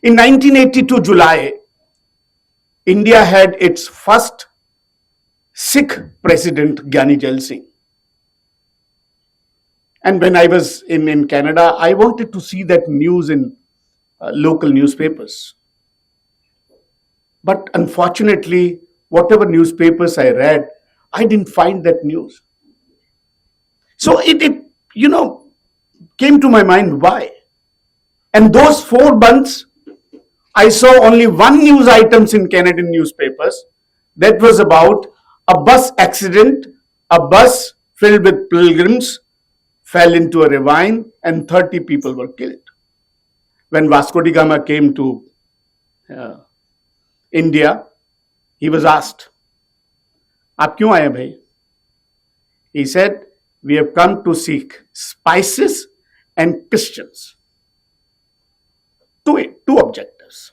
In 1982 July, India had its first Sikh president, Gyani Jail Singh. And when I was in Canada, I wanted to see that news in local newspapers. But unfortunately, whatever newspapers I read, I didn't find that news. So it came to my mind, why? And those 4 months, I saw only one news items in Canadian newspapers. That was about a bus accident. A bus filled with pilgrims fell into a ravine and 30 people were killed. When Vasco da Gama came to India, he was asked, "Aap kyun aaye bhai?" He said, "We have come to seek spices and Christians." Two objectives: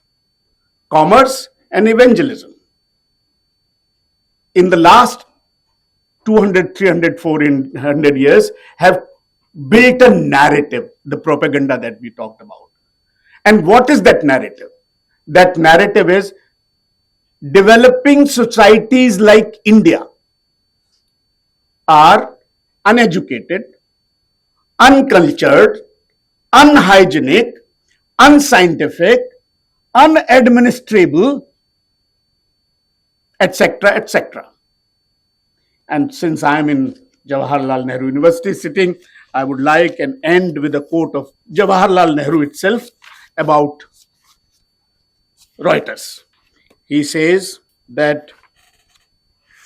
commerce and evangelism. In the last 200, 300, 400 years have built a narrative, the propaganda that we talked about. And what is that narrative? That narrative is developing societies like India are uneducated, uncultured, unhygienic, unscientific, unadministrable, etc., etc. And since I am in Jawaharlal Nehru University sitting, I would like and end with a quote of Jawaharlal Nehru itself about Reuters. He says that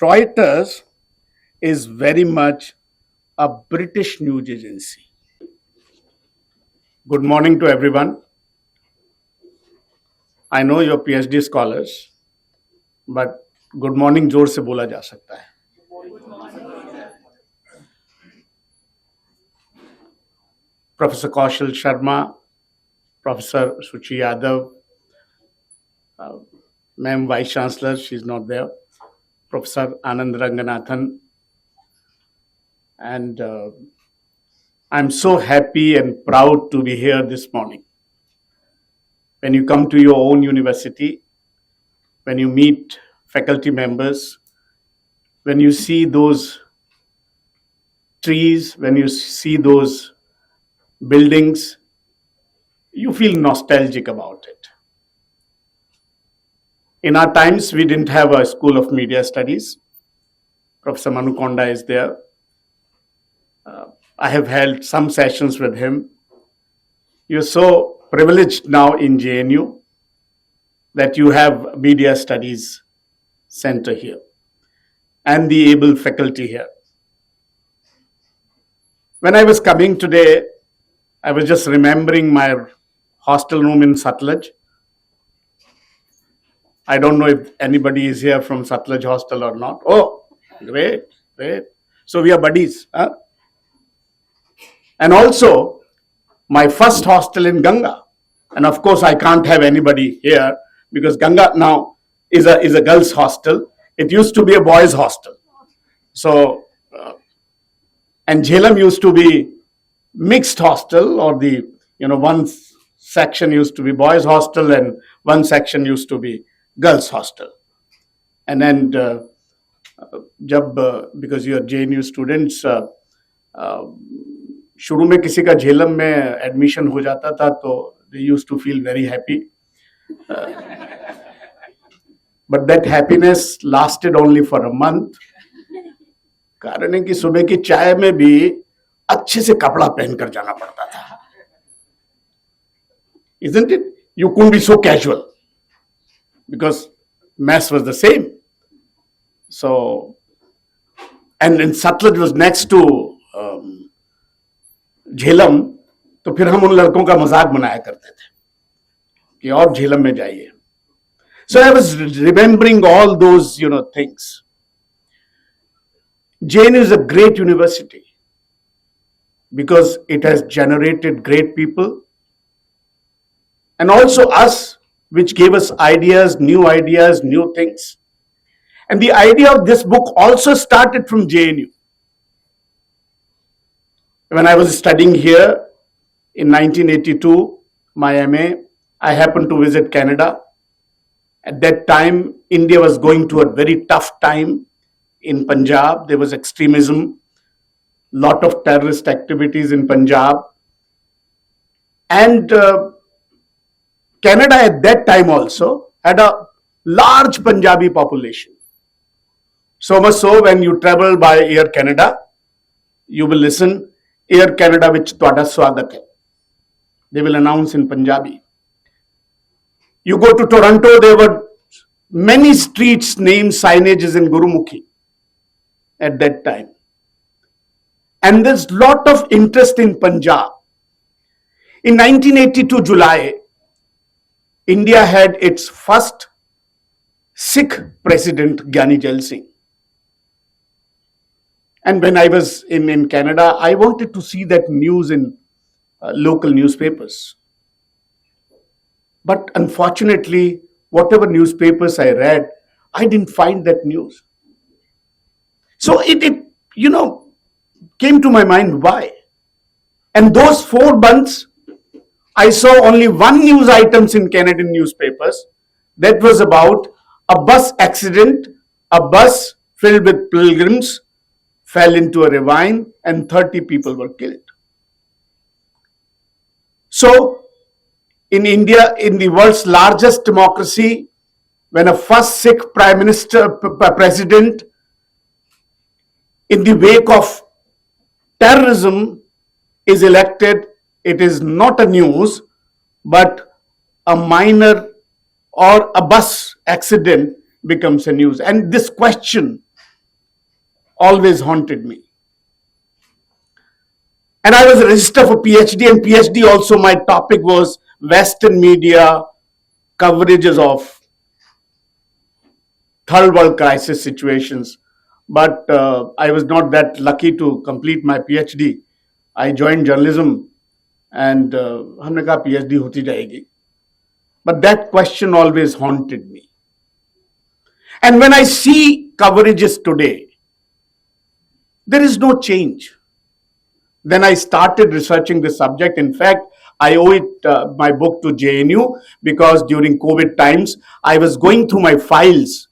Reuters is very much a British news agency. Good morning to everyone. I know you're PhD scholars, but good morning जोर से बोला जा सकता है. Professor Kaushal Sharma, Professor Suchi Yadav, Ma'am Vice Chancellor, she's not there, Professor Anand Ranganathan, and I'm so happy and proud to be here this morning. When you come to your own university, when you meet faculty members, when you see those trees, when you see those buildings, you feel nostalgic about it. In our times, we didn't have a School of Media Studies. Professor Manu Konda is there. I have held some sessions with him. You're so privileged now in JNU that you have Media Studies Center here and the able faculty here. When I was coming today, I was just remembering my hostel room in Sutlej. I don't know if anybody is here from Sutlej Hostel or not. Oh, great, great. So we are buddies. Huh? And also, my first hostel in Ganga. And of course, I can't have anybody here because Ganga now is a girls' hostel. It used to be a boys' hostel. So, and Jhelum used to be mixed hostel, or one section used to be boys' hostel and one section used to be girls' hostel. And then, because you are JNU students, शुरू में किसी का झेलम में admission हो जाता था तो they used to feel very happy. But that happiness lasted only for a month. कारण है कि सुबह की चाय में भी अच्छे से कपड़ा पहनकर जाना पड़ता था. Isn't it? You couldn't be so casual because mess was the same. So, and Sutlej was next to Jhelum, तो फिर हम उन लड़कों का मजाक बनाया करते थे कि और झेलम में जाइए. So I was remembering all those things. JNU is a great university because it has generated great people and also us, which gave us ideas, new things. And the idea of this book also started from JNU. When I was studying here in 1982, my MA, I happened to visit Canada. At that time, India was going through a very tough time in Punjab. There was extremism, lot of terrorist activities in Punjab. And Canada at that time also had a large Punjabi population. So much so, when you travel by Air Canada, you will listen, Air Canada which Twada Swagat hai. They will announce in Punjabi. You go to Toronto, there were many streets named signages in Gurumukhi at that time. And there's lot of interest in Punjab. In 1982 July, India had its first Sikh president, Gyani Jail Singh. And when I was in Canada, I wanted to see that news in local newspapers. But unfortunately, whatever newspapers I read, I didn't find that news. So it came to my mind why. And those 4 months, I saw only one news items in Canadian newspapers. That was about a bus accident. A bus filled with pilgrims fell into a ravine and 30 people were killed. So, in India, in the world's largest democracy, when a first Sikh prime minister, president, in the wake of terrorism is elected, it is not a news, but a minor or a bus accident becomes a news. And this question always haunted me. And I was registered for PhD, and PhD also my topic was Western media coverages of third world crisis situations. But I was not that lucky to complete my PhD. I joined journalism and हमने कहा PhD होती जाएगी. But that question always haunted me. And when I see coverages today, there is no change. Then I started researching the subject. In fact, I owe it my book to JNU because during COVID times, I was going through my files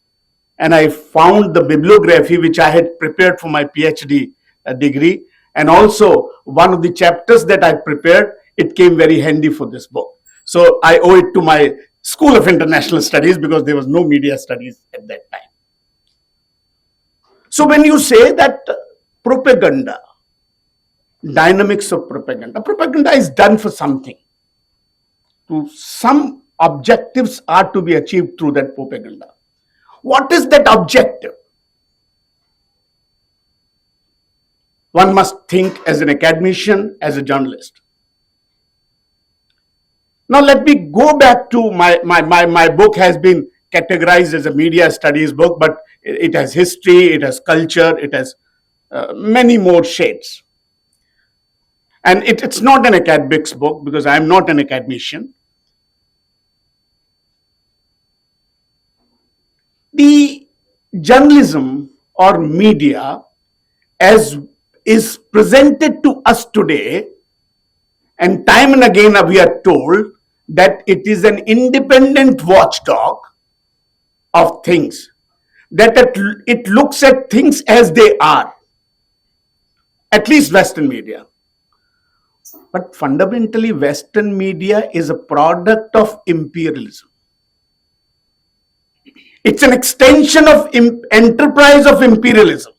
and I found the bibliography which I had prepared for my PhD degree. And also one of the chapters that I prepared, it came very handy for this book. So I owe it to my School of International Studies because there was no media studies at that time. So when you say that propaganda, dynamics of propaganda is done for something. Some objectives are to be achieved through that propaganda. What is that objective? One must think as an academician, as a journalist. Now let me go back to my book has been categorized as a media studies book, but it has history, it has culture, it has many more shades. And it's not an academics book because I'm not an academician. The journalism or media as is presented to us today, and time and again we are told that it is an independent watchdog of things, that it looks at things as they are, at least Western media. But fundamentally, Western media is a product of imperialism. It's an extension of enterprise of imperialism.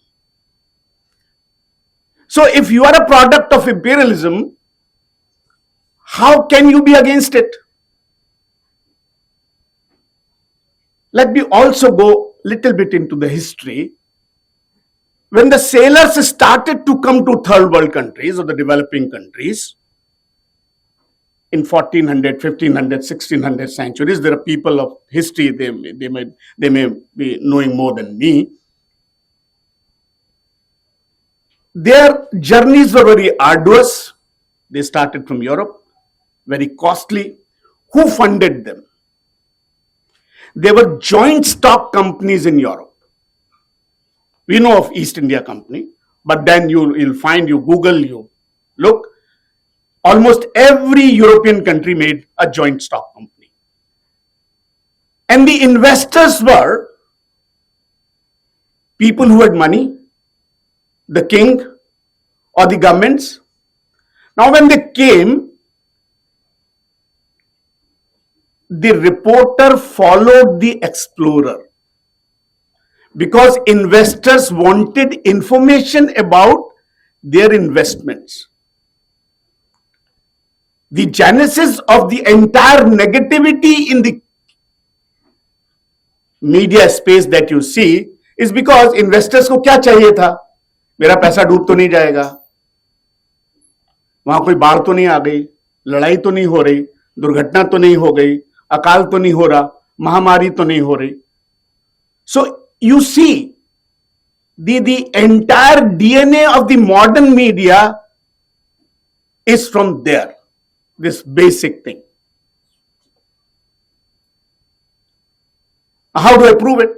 So if you are a product of imperialism, how can you be against it? Let me also go a little bit into the history. When the sailors started to come to third world countries or the developing countries, in 1400, 1500, 1600 centuries, there are people of history, they may be knowing more than me. Their journeys were very arduous. They started from Europe, very costly. Who funded them? There were joint stock companies in Europe. We know of East India Company, but then you'll find, you Google, you look, almost every European country made a joint stock company. And the investors were people who had money, the king or the governments. Now, when they came, the reporter followed the explorer because investors wanted information about their investments. The genesis of the entire negativity in the media space that you see is because investors को क्या चाहिए था, मेरा पैसा डूब तो नहीं जाएगा, वहां कोई बाढ़ तो नहीं आ गई, लड़ाई तो नहीं हो रही, दुर्घटना तो नहीं हो गई, अकाल तो नहीं हो रहा, महामारी तो नहीं हो रही. So you see the entire DNA of the modern media is from there, this basic thing. How do I prove it?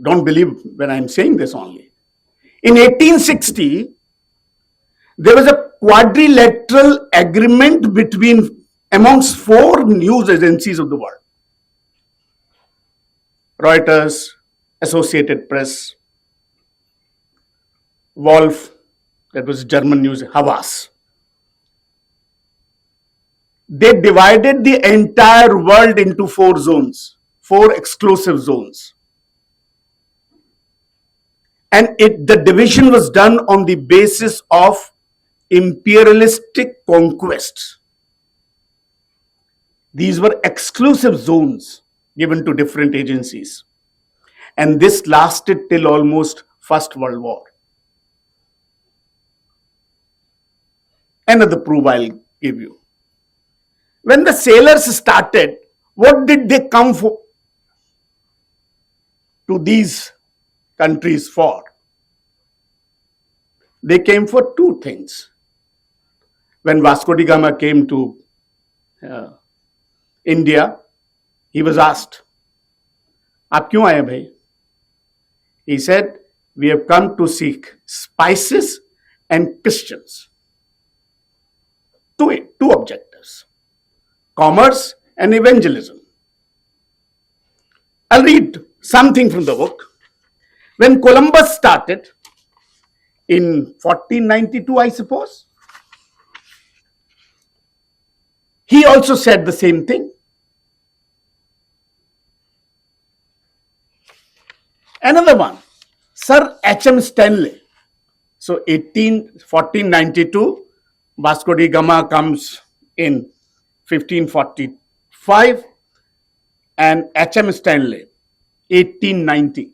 Don't believe when I'm saying this only. In 1860, there was a quadrilateral agreement between amongst four news agencies of the world: Reuters, Associated Press, Wolf, that was German news, Havas. They divided the entire world into four zones, four exclusive zones. And the division was done on the basis of imperialistic conquests. These were exclusive zones given to different agencies. And this lasted till almost First World War. Another proof I'll give you. When the sailors started, what did they come for to these countries for? They came for two things. When Vasco da Gama came to India, he was asked, "Aap kyun aaye bhai?" He said, "We have come to seek spices and Christians." Two objectives: commerce and evangelism. I'll read something from the book. When Columbus started in 1492, I suppose, he also said the same thing. Another one, Sir H.M. Stanley. So 1492, Vasco da Gama comes in 1545, and H.M. Stanley, 1890.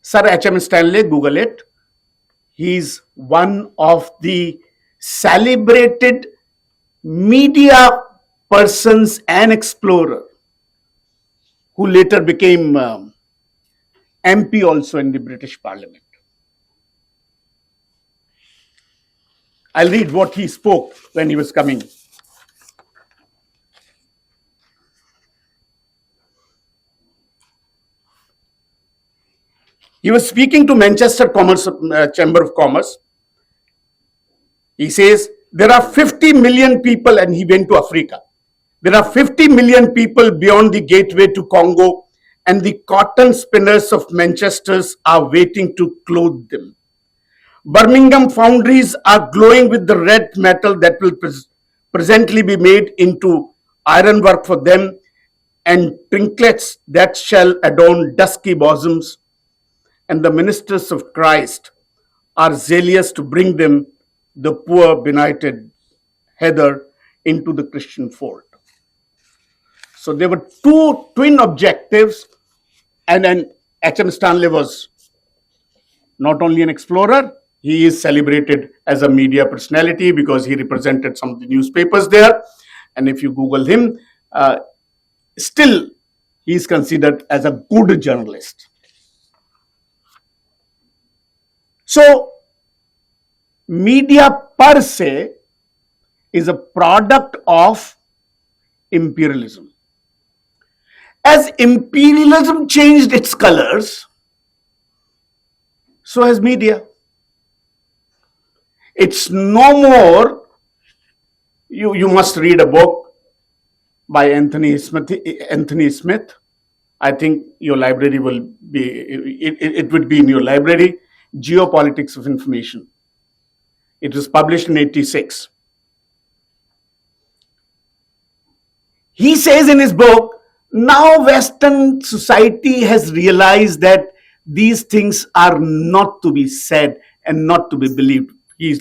Sir H.M. Stanley, Google it. He's one of the celebrated media persons and explorer who later became MP also in the British Parliament. I'll read what he spoke when he was coming. He was speaking to Manchester Chamber of Commerce. He says, there are 50 million people, and he went to Africa. There are 50 million people beyond the gateway to Congo, and the cotton spinners of Manchester's are waiting to clothe them. Birmingham foundries are glowing with the red metal that will presently be made into ironwork for them, and trinkets that shall adorn dusky bosoms. And the ministers of Christ are zealous to bring them, the poor benighted heather, into the Christian fold. So there were two twin objectives, and then H.M. Stanley was not only an explorer, he is celebrated as a media personality because he represented some of the newspapers there. And if you Google him, still he is considered as a good journalist. So media per se is a product of imperialism. As imperialism changed its colors, so has media. It's no more, you must read a book, by Anthony Smith. I think your library will be, it would be in your library. Geopolitics of Information. It was published in 86. He says in his book, now Western society has realized that these things are not to be said and not to be believed. He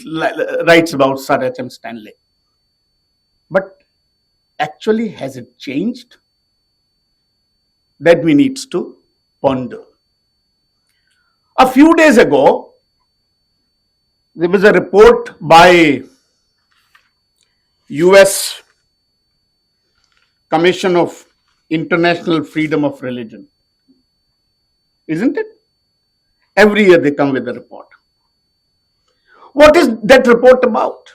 writes about Sir H.M. Stanley. But actually, has it changed? That we needs to ponder. A few days ago, there was a report by US Commission of International Freedom of Religion. Isn't it? Every year they come with a report. What is that report about?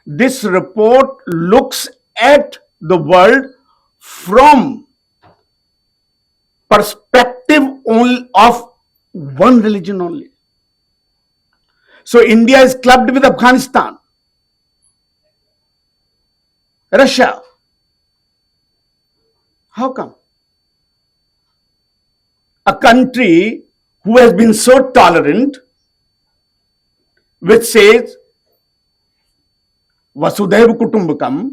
This report looks at the world from perspective only of one religion only. So India is clubbed with Afghanistan, Russia. How come? A country who has been so tolerant, which says Vasudhaiva Kutumbakam,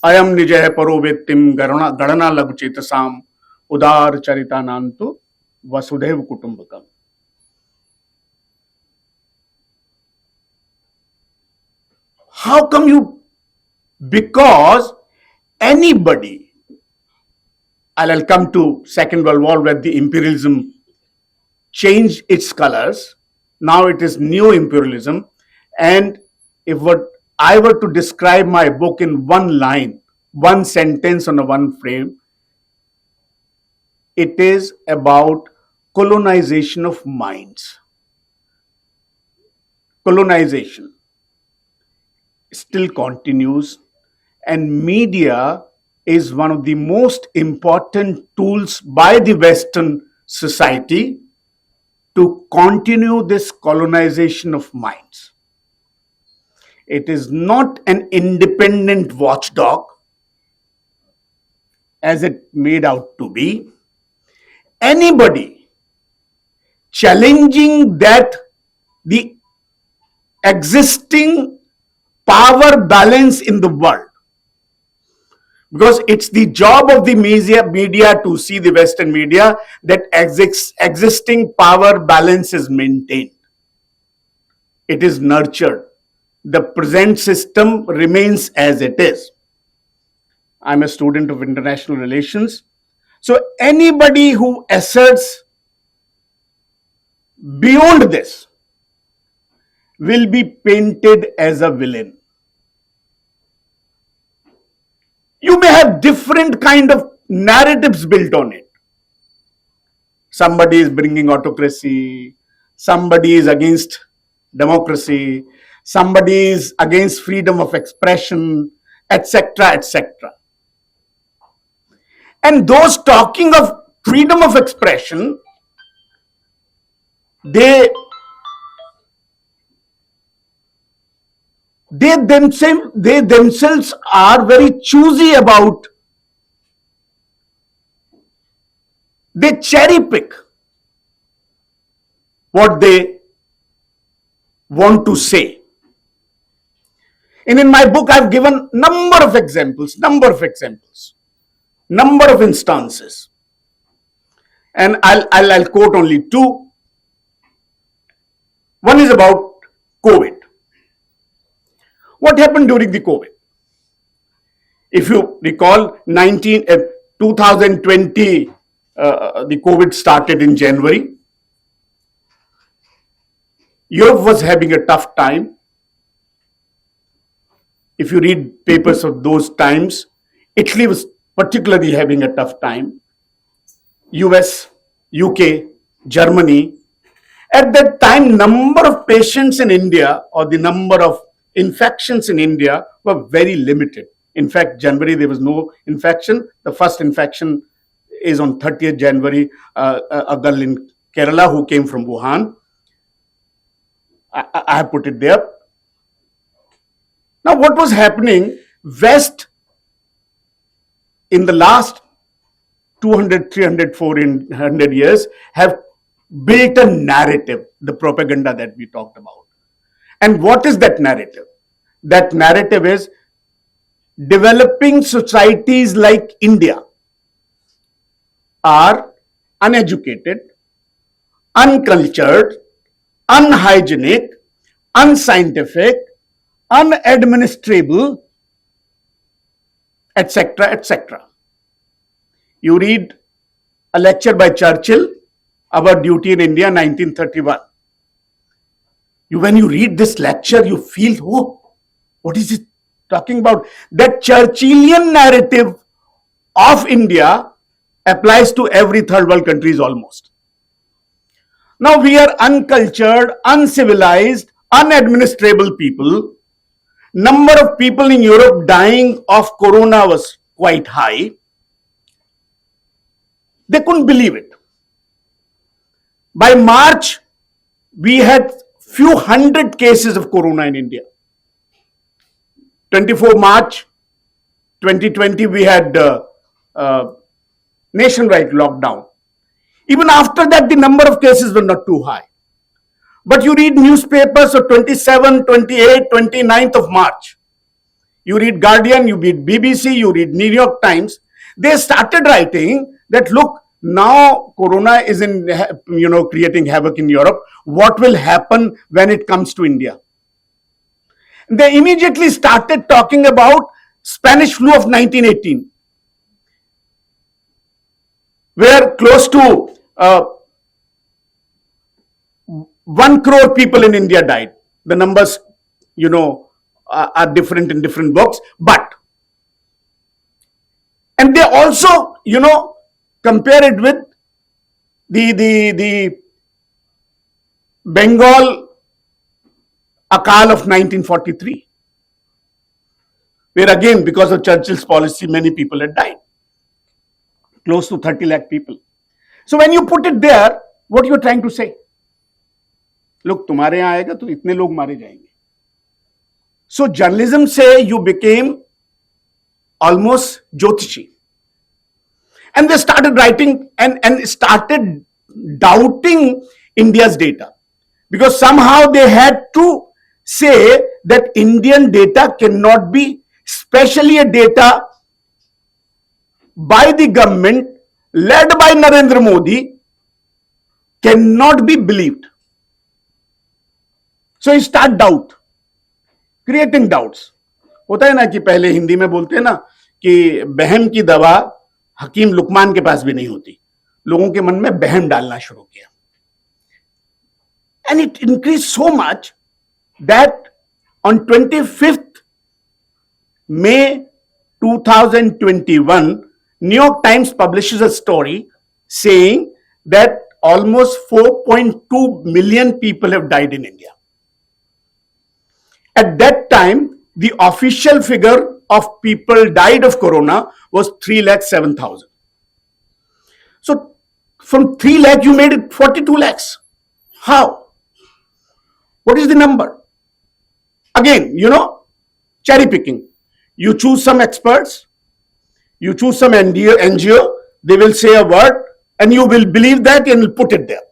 Ayam Nijaya Parovettim Garana Laguchetasam Udar Charitanantu Vasudhaiva Kutumbakam. How come you? Because anybody, I'll come to Second World War where the imperialism changed its colors. Now it is new imperialism. And if what I were to describe my book in one line, one sentence on a one frame, it is about colonization of minds. Colonization still continues, and media is one of the most important tools by the Western society to continue this colonization of minds. It is not an independent watchdog as it made out to be. Anybody challenging that the existing power balance in the world, because it's the job of the media to see, the Western media, that existing power balance is maintained. It is nurtured. The present system remains as it is. I'm a student of international relations. So anybody who asserts beyond this will be painted as a villain. You may have different kind of narratives built on it. Somebody is bringing autocracy, somebody is against democracy, somebody is against freedom of expression, etc., etc. And those talking of freedom of expression, they themselves are very choosy about, they cherry pick what they want to say. And in my book, I've given number of examples, number of instances. And I'll quote only two. One is about COVID. What happened during the COVID? If you recall, 2020, the COVID started in January. Europe was having a tough time. If you read papers of those times, Italy was particularly having a tough time. US, UK, Germany. At that time, number of patients in India, or the number of infections in India, were very limited. In fact, January there was no infection. The first infection is on 30th January, a girl in Kerala who came from Wuhan. I have put it there. Now, what was happening? West in the last 200, 300, 400 years have built a narrative, the propaganda that we talked about. And what is that narrative? That narrative is developing societies like India are uneducated, uncultured, unhygienic, unscientific, unadministrable, etc., etc. You read a lecture by Churchill about duty in India, 1931. When you read this lecture, you feel, oh, what is it talking about? That Churchillian narrative of India applies to every third world countries almost. Now we are uncultured, uncivilized, unadministrable people. Number of people in Europe dying of corona was quite high. They couldn't believe it. By March, we had few hundred cases of corona in India. 24 March 2020, we had nationwide lockdown. Even after that, the number of cases were not too high. But you read newspapers of 27, 28, 29th of March. You read Guardian, you read BBC, you read New York Times. They started writing that, look, now corona is in, creating havoc in Europe. What will happen when it comes to India? They immediately started talking about Spanish flu of 1918, where close to 1 crore people in India died. The numbers, are different in different books, and they also, compare it with the Bengal Akal of 1943, where again, because of Churchill's policy, many people had died, close to 30 lakh people. So when you put it there, what you're trying to say? Look, तुम्हारे यहाँ आएगा तो इतने लोग मारे जाएंगे. So journalism say you became almost Jyotishi. And they started writing and started doubting India's data, because somehow they had to say that Indian data cannot be, especially a data by the government led by Narendra Modi, cannot be believed. So you start doubt, creating doubts. होता है ना कि पहले हिंदी में बोलते हैं ना कि बहम की दवा हकीम लुकमान के पास भी नहीं होती. लोगों के मन में बहम डालना शुरू किया. And it increased so much that on 25th May 2021, New York Times publishes a story saying that almost 4.2 million people have died in India. At that time, the official figure of people died of corona was 3,07,000. So from 3 lakh, you made it 42 lakhs. How? What is the number? Again, cherry picking. You choose some experts, you choose some NGO, they will say a word, and you will believe that and will put it there.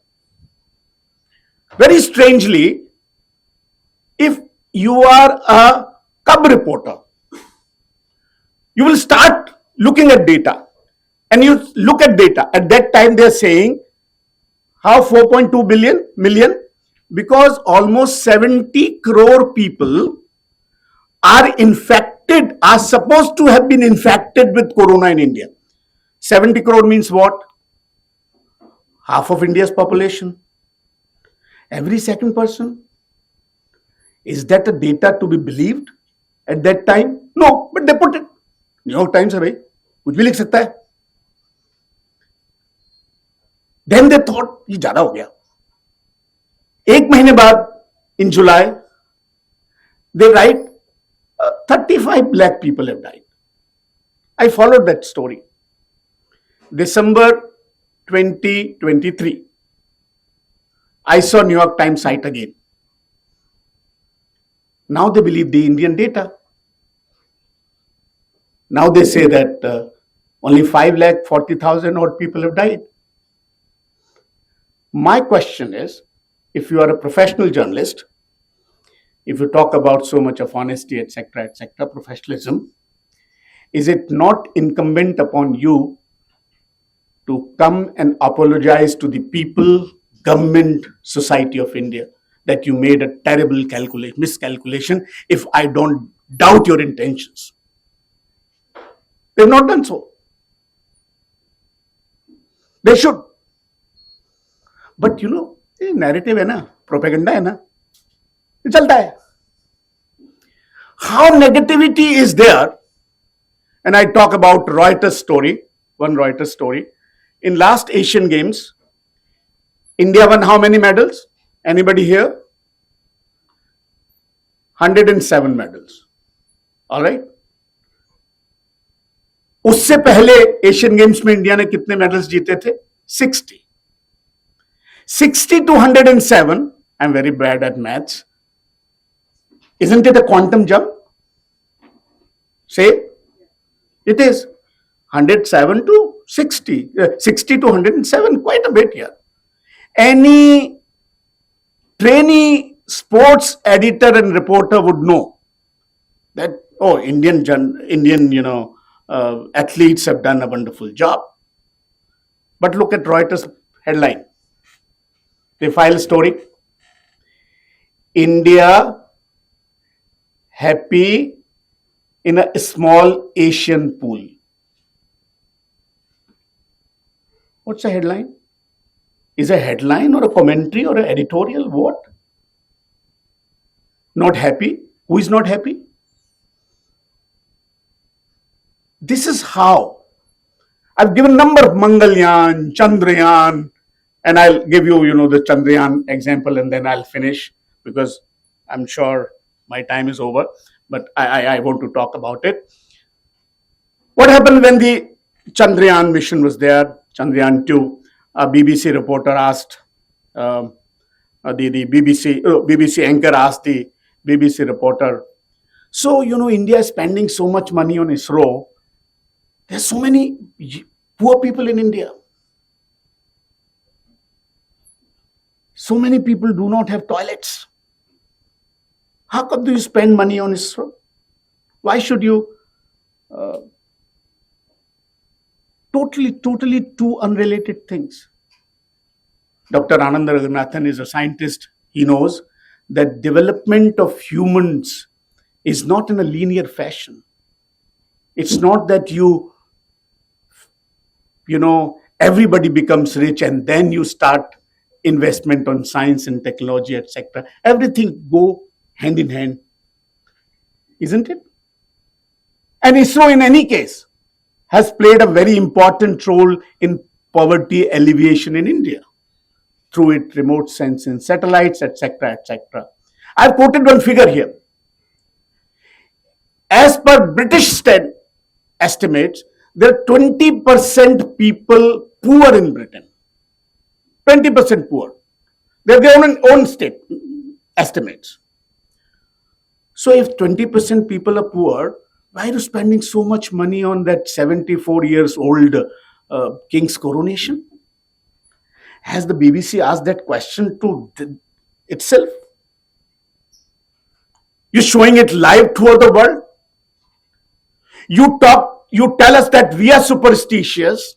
Very strangely, if you are a cub reporter, you will start looking at data, and you look at data. At that time, they are saying how 4.2 million, because almost 70 crore people are infected, are supposed to have been infected with corona in India. 70 crore means what? Half of India's population. Every second person. Is that a data to be believed at that time? No, but they put it. New York Times है भाई, कुछ भी लिख सकता है. Then they thought ये ज्यादा हो गया. एक महीने बाद, in July, they write 35 lakh people have died. I followed that story. December 2023, I saw New York Times site again. Now they believe the Indian data. Now they say that Only 5,40,000 odd people have died. My question is, if you are a professional journalist, if you talk about so much of honesty, etc., professionalism, is it not incumbent upon you to come and apologize to the people, government, society of India that you made a terrible miscalculation, if I don't doubt your intentions? They've not done so. They should. But ये narrative है ना, propaganda है ना, ये चलता है. How negativity is there, and I talk about Reuters story, one Reuters story. In last Asian Games, India won how many medals? Anybody here? 107 medals. All right. उससे पहले एशियन गेम्स में इंडिया ने कितने मेडल्स जीते थे? 60. 60 to 107. I'm very bad at maths. Isn't it a quantum jump? Say, it is 107 to 60. 60 to 107, quite a bit here. Any trainee sports editor and reporter would know that, oh, Indian athletes have done a wonderful job. But look at Reuters headline. They file a story. India happy in a small Asian pool. What's the headline? Is a headline or a commentary or an editorial? What? Not happy? Who is not happy? This is how. I've given a number of Mangalyaan, Chandrayaan, and I'll give you, the Chandrayaan example, and then I'll finish because I'm sure my time is over, but I want to talk about it. What happened when the Chandrayaan mission was there, Chandrayaan 2? A BBC reporter asked, the BBC anchor asked the BBC reporter, so, India is spending so much money on ISRO. There's so many poor people in India. So many people do not have toilets. How come do you spend money on ISRO? Why should you? Totally two unrelated things. Dr. Ananda Raghunathan is a scientist. He knows that development of humans is not in a linear fashion. It's not that everybody becomes rich and then you start investment on science and technology, etc. Everything go hand in hand, isn't it? And ISRO, in any case, has played a very important role in poverty alleviation in India through its remote sensing satellites, etc., etc. I've quoted one figure here. As per British estimates, there are 20% people poor in Britain. 20% poor. They're their own state estimates. So if 20% people are poor, why are you spending so much money on that 74 years old king's coronation? Has the BBC asked that question to itself? You're showing it live toward the world. You tell us that we are superstitious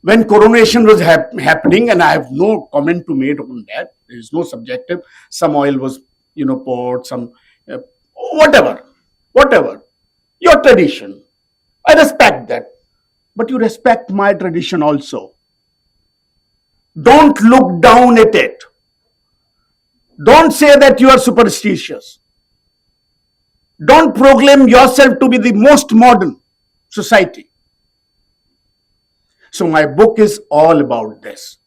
when coronation was happening, and I have no comment to make on that. There is no subjective. Some oil was, poured, some whatever. Your tradition. I respect that. But you respect my tradition also. Don't look down at it. Don't say that you are superstitious. Don't proclaim yourself to be the most modern society. So my book is all about this.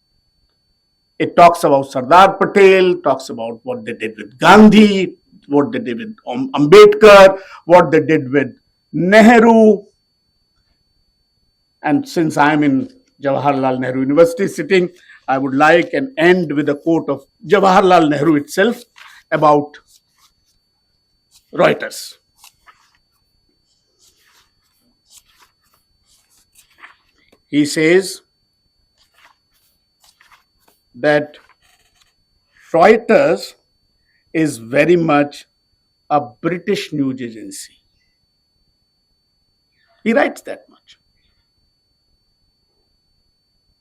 It talks about Sardar Patel, talks about what they did with Gandhi, what they did with Ambedkar, what they did with Nehru. And since I'm in Jawaharlal Nehru University sitting, I would like and end with a quote of Jawaharlal Nehru itself about Reuters. He says that Reuters is very much a British news agency. He writes that much.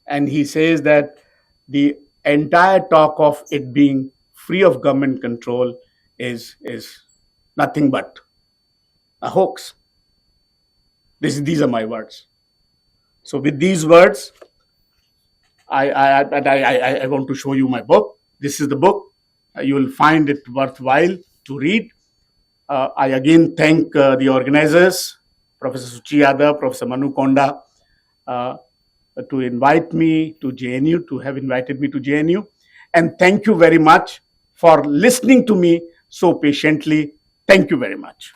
And he says that the entire talk of it being free of government control is nothing but a hoax. These are my words. So with these words, I want to show you my book. This is the book. You will find it worthwhile to read. I again thank the organizers, Professor Suchi Yadav, Professor Manu Konda, uh, to invite me to JNU, to have invited me to JNU. And thank you very much for listening to me so patiently. Thank you very much.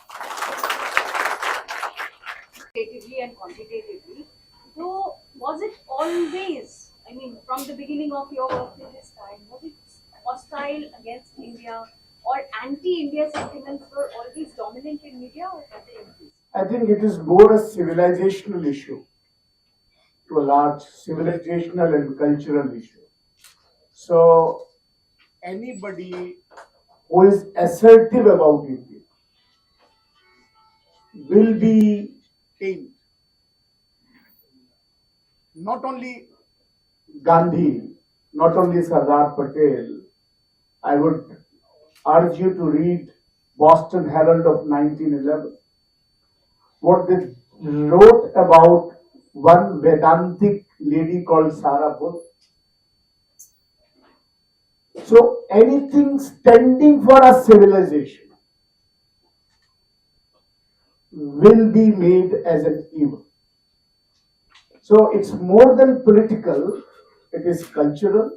Qualitatively and quantitatively. So, was it always, I mean, from the beginning of your work till this time, was it hostile against India or anti-India sentiments were always dominant in media or have they increased? I think it is more a civilizational issue, to a large civilizational and cultural issue. So anybody who is assertive about India will be aimed. Not only Gandhi, not only Sardar Patel. I would urge you to read Boston Herald of 1911. What they wrote about one Vedantic lady called Sarah Bull. So anything standing for a civilization will be made as an evil. So it's more than political, it is cultural,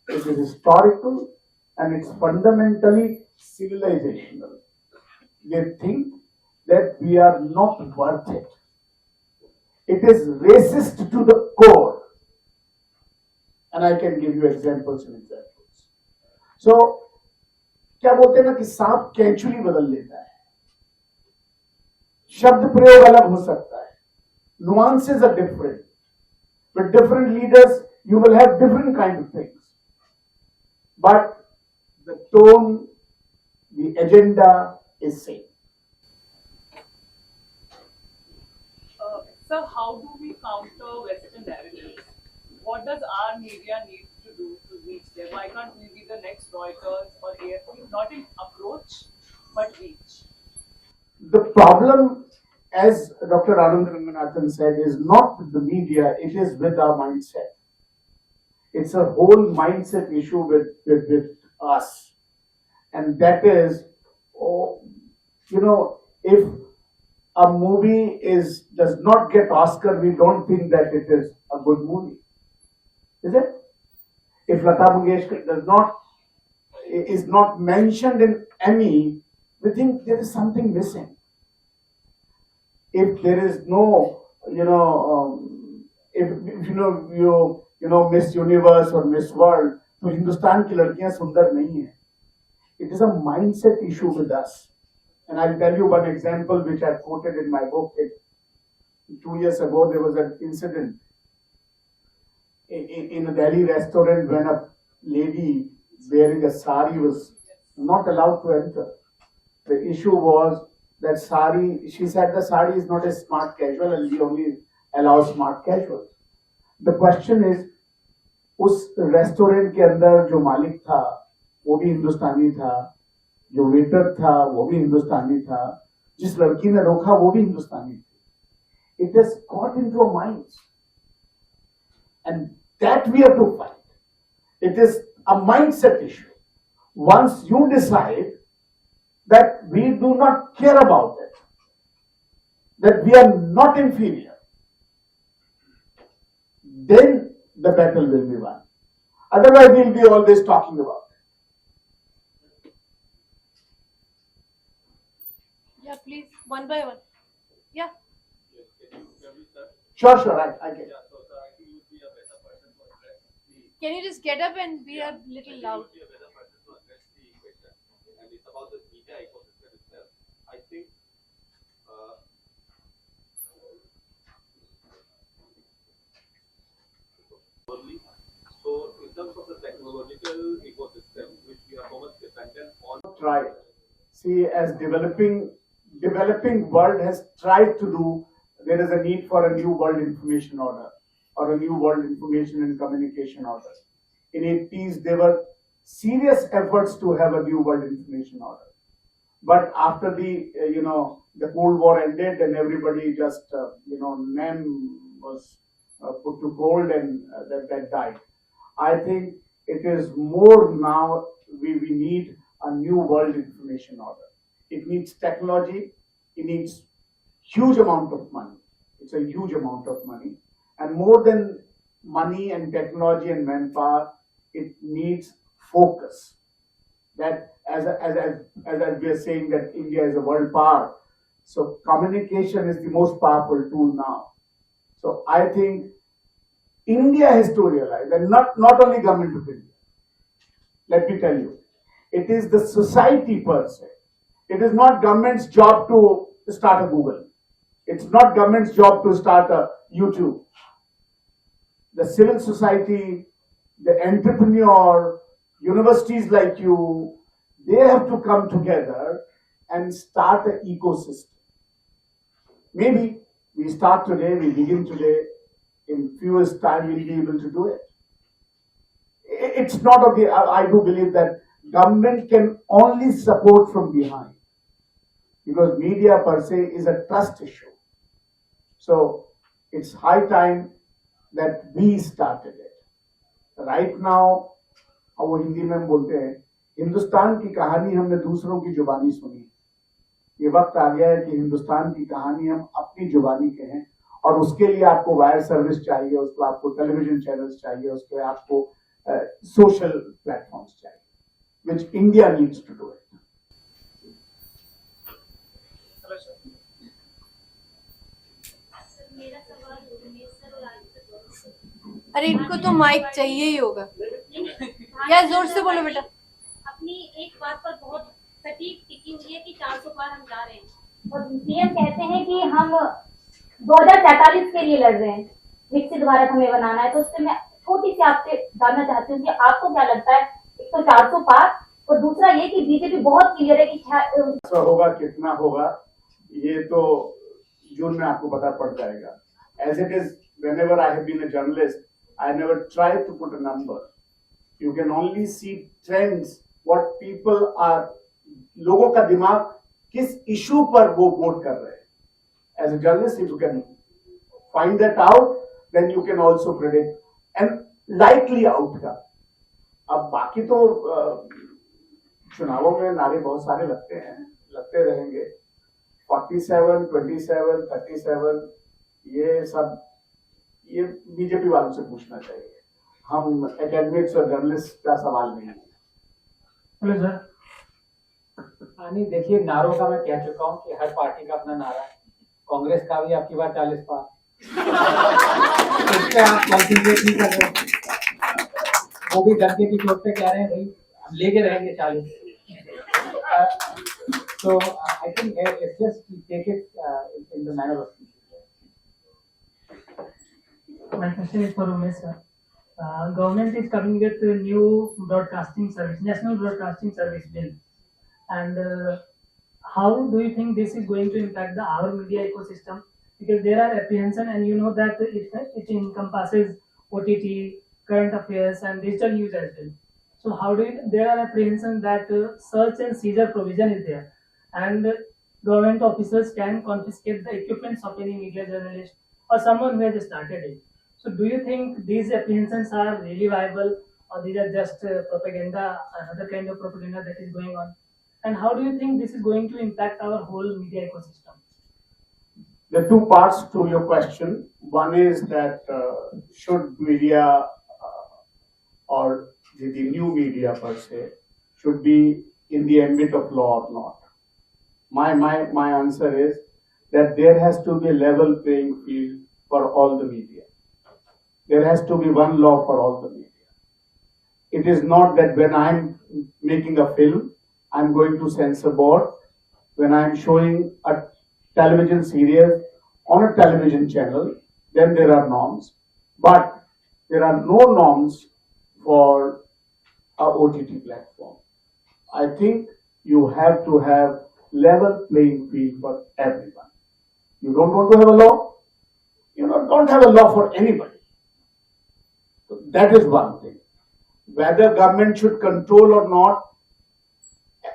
it is historical, and it's fundamentally civilizational. They think that we are not worth it. It is racist to the core. And I can give you examples and examples. So क्या बोलते हैं ना कि सांप कैंचुली बदल लेता है, शब्द प्रयोग अलग हो सकता है, nuances are different. With different leaders, you will have different kind of things. But the tone, the agenda is same. So how do we counter Western narratives? What does our media need to do to reach them? Why can't we be the next Reuters or AFP? Not in approach, but reach. The problem, as Dr. Anand Ranganathan said, is not with the media, it is with our mindset. It's a whole mindset issue with us. And that is, oh, if a movie does not get Oscar, we don't think that it is a good movie. Is it? If Lata Mangeshkar is not mentioned in Emmy, we think there is something missing. If there is no, if Miss Universe or Miss World, तो हिंदुस्तान की लड़कियां सुंदर नहीं है. It is a mindset issue with us. And I'll tell you one example which I quoted in my book. 2 years ago, there was an incident in a Delhi restaurant when a lady wearing a sari was not allowed to enter. The issue was that sari, she said the sari is not a smart casual and we only allow smart casuals. The question is, उस restaurant के अंदर जो मालिक था वो भी हिंदुस्तानी था, जो वेटर था वो भी हिंदुस्तानी था, जिस लड़की ने रोका वो भी हिंदुस्तानी थी. It has got into our minds, and that we have to fight. It is a mindset issue. Once you decide that we do not care about it, that we are not inferior, then the battle will be won. Otherwise, we'll be always talking about it. Yeah, please, one by one. Yeah. Sure, sure, I get it. Can you just get up and be a little loud? tried. See, as developing world has tried to do, there is a need for a new world information order or a new world information and communication order. In 80s, there were serious efforts to have a new world information order. But after the Cold War ended and everybody just NEM was put to hold and that died. I think it is more now we need a new world information order. It needs technology. It needs huge amount of money. It's a huge amount of money, and more than money and technology and manpower, it needs focus. That as we are saying that India is a world power, so communication is the most powerful tool now. So I think India has to realize, and not only government of India. Let me tell you, it is the society per se. It is not government's job to start a Google. It's not government's job to start a YouTube. The civil society, the entrepreneur, universities like you, they have to come together and start an ecosystem. Maybe we start today, we begin today, in few years' time we'll be able to do it. It's not okay. I do believe that government can only support from behind because media per se is a trust issue. So it's high time that we started it. Right now, वो हिंदी में बोलते हैं, हिंदुस्तान की कहानी हमने दूसरों की जुबानी सुनी. ये वक्त आ गया है कि हिंदुस्तान की कहानी हम अपनी जुबानी कहें और उसके लिए आपको वायर सर्विस चाहिए, उसको आपको टेलीविजन चैनल्स चाहिए, उसके लिए आपको social platforms चाहिए, which India needs to do it. अरे इनको तो माइक चाहिए ही होगा. या जोर से बोलो बेटा. अपनी एक बात पर बहुत सटीक टिकी हुई है कि 400 पार हम जा रहे हैं और पीएम कहते हैं कि हम 2047 के लिए लड़ रहे हैं, विकसित भारत हमें बनाना है. तो उससे मैं छोटी सी आपसे जानना चाहती हूँ कि आपको क्या लगता है, एक तो 400 पार और दूसरा ये कि बीजेपी बहुत क्लियर है कि होगा कितना होगा ये तो जून में आपको पता पड़ जाएगा. As it is, whenever I have been a journalist, I never try to put a number. You can only see trends, what people are, लोगों का दिमाग किस इशू पर वो वोट कर रहे हैं. As a journalist, if you can find that out, then you can also predict and likely outcome. अब बाकी तो चुनावों में नारे बहुत सारे लगते हैं, लगते रहेंगे. 47, 27, 37 ये सब ये बीजेपी वालों से पूछना चाहिए. हम एकेडमिक्स और जर्नलिस्ट का सवाल नहीं है. Hello sir. नहीं देखिए, नारों का मैं कह चुका हूँ कि हर पार्टी का अपना नारा है. कांग्रेस का भी आपकी बार 40 पार. इस पे आप कॉन्सेंट्रेट नहीं कर रहे. वो भी डरके की चोट पे कह रहे हैं भाई हम लेके रहेंगे 40. So I think it's just take it in the manner of speaking. My question is for Umesh sir. Government is coming with a new broadcasting service, national broadcasting service bill, and how do you think this is going to impact our media ecosystem? Because there are apprehension, and you know that it encompasses OTT, current affairs, and digital news as well. So how do you, there are apprehensions that search and seizure provision is there, and government officers can confiscate the equipments of any media journalist or someone who has started it. So do you think these apprehensions are really viable, or these are just propaganda, another kind of propaganda that is going on? And how do you think this is going to impact our whole media ecosystem? There are two parts to your question. One is that should media or the new media per se should be in the ambit of law or not? My answer is that there has to be a level playing field for all the media. There has to be one law for all the media. It is not that when I'm making a film, I'm going to censor board. When I'm showing a television series on a television channel, then there are norms. But there are no norms for a OTT platform. I think You have to have level playing field for everyone. You don't want to have a law, don't have a law for anybody. So that is one thing. Whether government should control or not,